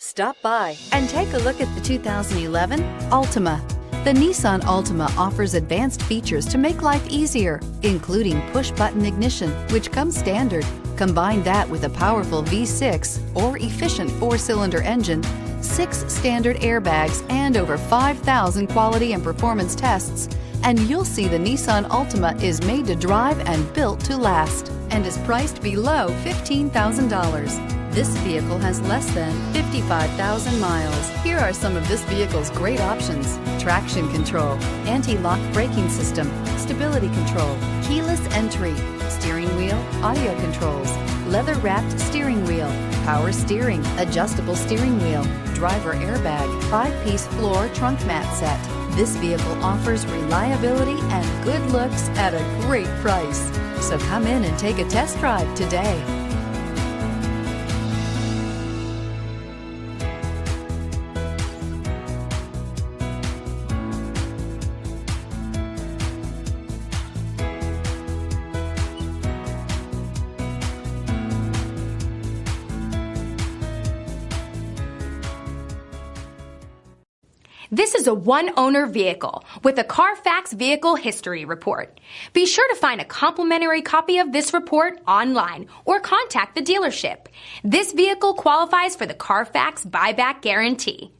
Stop by and take a look at the 2011 Altima. The Nissan Altima offers advanced features to make life easier, including push-button ignition, which comes standard. Combine that with a powerful V6 or efficient 4-cylinder engine, 6 standard airbags, and over 5,000 quality and performance tests, and you'll see the Nissan Altima is made to drive and built to last and is priced below $15,000. This vehicle has less than 55,000 miles. Here are some of this vehicle's great options: traction control, anti-lock braking system, stability control, keyless entry, steering wheel audio controls, leather-wrapped steering wheel, power steering, adjustable steering wheel, driver airbag, 5-piece floor trunk mat set. This vehicle offers reliability and good looks at a great price. So come in and take a test drive today. This is a one-owner vehicle with a Carfax Vehicle History Report. Be sure to find a complimentary copy of this report online or contact the dealership. This vehicle qualifies for the Carfax Buyback Guarantee.